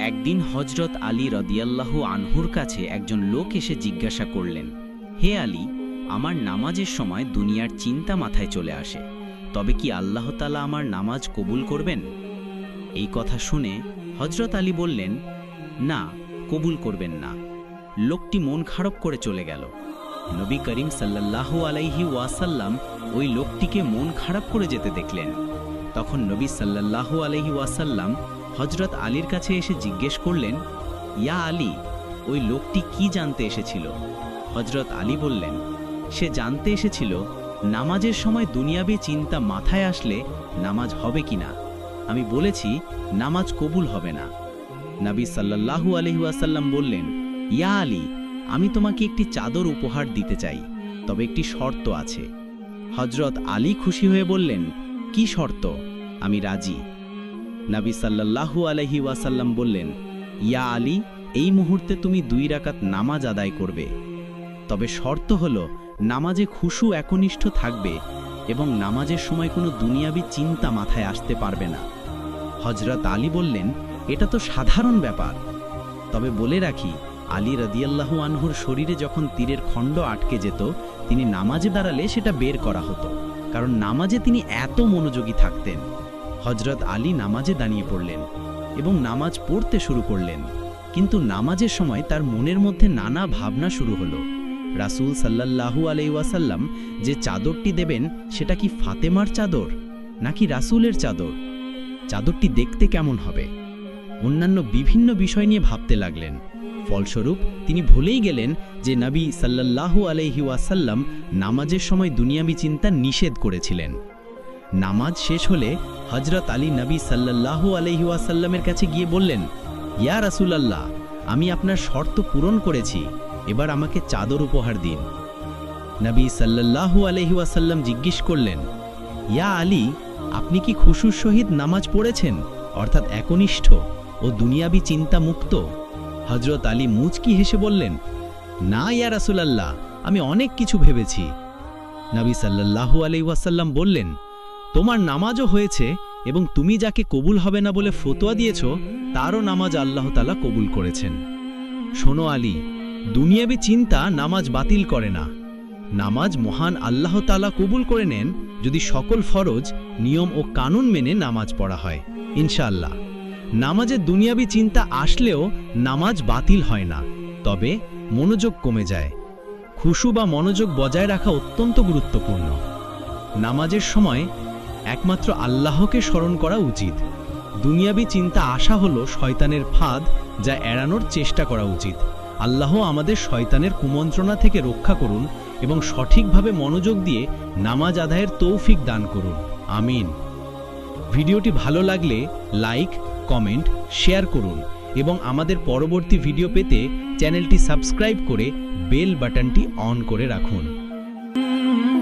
একদিন হজরত আলী রাদিয়াল্লাহু আনহুর কাছে একজন লোক এসে জিজ্ঞাসা করলেন, হে আলী, আমার নামাজের সময় দুনিয়ার চিন্তা মাথায় চলে আসে, তবে কি আল্লাহ তাআলা আমার নামাজ কবুল করবেন? এই কথা শুনে হজরত আলী বললেন, না, কবুল করবেন না। লোকটি মন খারাপ করে চলে গেল। নবী করিম সাল্লাল্লাহু আলাইহি ওয়াসাল্লাম ওই লোকটিকে মন খারাপ করে যেতে দেখলেন। তখন নবী সাল্লাল্লাহু আলাইহি ওয়াসাল্লাম হজরত আলীর কাছে এসে জিজ্ঞেস করলেন, ইয়া আলী, ওই লোকটি কি জানতে এসেছিল? হজরত আলী বললেন, সে জানতে এসেছিল নামাজের সময় দুনিয়াবি চিন্তা মাথায় আসলে নামাজ হবে কিনা। আমি বলেছি নামাজ কবুল হবে না। নবী সাল্লাল্লাহু আলাইহি ওয়াসাল্লাম বললেন, ইয়া আলী, আমি তোমাকে একটি চাদর উপহার দিতে চাই, তবে একটি শর্ত আছে। হজরত আলী খুশি হয়ে বললেন, কি শর্ত? আমি রাজি। নবী সাল্লাল্লাহু আলাইহি ওয়াসাল্লাম বললেন, ইয়া আলী, এই মুহূর্তে তুমি 2 রাকাত নামাজ আদায় করবে, তবে শর্ত হলো নামাজে খুশু একনিষ্ঠ থাকবে এবং নামাজের সময় কোনো দুনিয়াবি চিন্তা মাথায় আসতে পারবে না। হজরত আলী বললেন, এটা তো সাধারণ ব্যাপার। তবে বলে রাখি, আলী রাদিয়াল্লাহু আনহুর শরীরে যখন তীরের খণ্ড আটকে যেত, তিনি নামাজে দাঁড়ালে সেটা বের করা হতো, কারণ নামাজে তিনি এত মনোযোগী থাকতেন। হজরত আলী নামাজে দাঁড়িয়ে পড়লেন এবং নামাজ পড়তে শুরু করলেন, কিন্তু নামাজের সময় তার মনের মধ্যে নানা ভাবনা শুরু হলো। রাসূল সাল্লাল্লাহু আলাইহি ওয়াসাল্লাম যে চাদরটি দেবেন, সেটা কি ফাতেমার চাদর নাকি রাসূলের চাদর? চাদরটি দেখতে কেমন হবে? অন্যান্য বিভিন্ন বিষয় নিয়ে ভাবতে লাগলেন। ফলস্বরূপ তিনি ভুলেই গেলেন যে নবী সাল্লাল্লাহু আলাইহি ওয়াসাল্লাম নামাজের সময় দুনিয়াবি চিন্তা নিষেধ করেছিলেন। নামাজ শেষ হলে হজরত আলী নবী সাল্লাল্লাহু আলাইহি ওয়াসাল্লামের কাছে গিয়ে বললেন, ইয়া রাসূলুল্লাহ, আমি আপনার শর্ত পূরণ করেছি, এবার আমাকে চাদর উপহার দিন। নবী সাল্লাল্লাহু আলাইহি ওয়াসাল্লাম জিজ্ঞেস করলেন, ইয়া আলী, আপনি কি খুশুর সহিত নামাজ পড়েছেন, অর্থাৎ একনিষ্ঠ ও দুনিয়াবি চিন্তা মুক্ত? হজরত আলী মুচকি হেসে বললেন, না ইয়া রাসূলুল্লাহ, আমি অনেক কিছু ভেবেছি। নবী সাল্লাল্লাহু আলাইহি ওয়াসাল্লাম বললেন, তোমার নামাজও হয়েছে এবং তুমি যাকে কবুল হবে না বলে ফতোয়া দিয়েছ, তারও নামাজ আল্লাহ তাআলা কবুল করেছেন। শোনো আলী, দুনিয়াবি চিন্তা নামাজ বাতিল করে না। নামাজ মহান আল্লাহ তাআলা কবুল করে নেন যদি সকল ফরজ, নিয়ম ও কানুন মেনে নামাজ পড়া হয়। ইনশাআল্লাহ নামাজে দুনিয়াবি চিন্তা আসলেও নামাজ বাতিল হয় না, তবে মনোযোগ কমে যায়। খুশু বা মনোযোগ বজায় রাখা অত্যন্ত গুরুত্বপূর্ণ। নামাজের সময় একমাত্র আল্লাহকে স্মরণ করা উচিত। দুনিয়াবি চিন্তা আসা হলো শয়তানের ফাঁদ, যা এড়ানোর চেষ্টা করা উচিত। আল্লাহ আমাদের শয়তানের কুমন্ত্রণা থেকে রক্ষা করুন এবং সঠিকভাবে মনোযোগ দিয়ে নামাজ আদায়ের তৌফিক দান করুন। আমিন। ভিডিওটি ভালো লাগলে লাইক, কমেন্ট, শেয়ার করুন এবং আমাদের পরবর্তী ভিডিও পেতে চ্যানেলটি সাবস্ক্রাইব করে বেল বাটনটি অন করে রাখুন।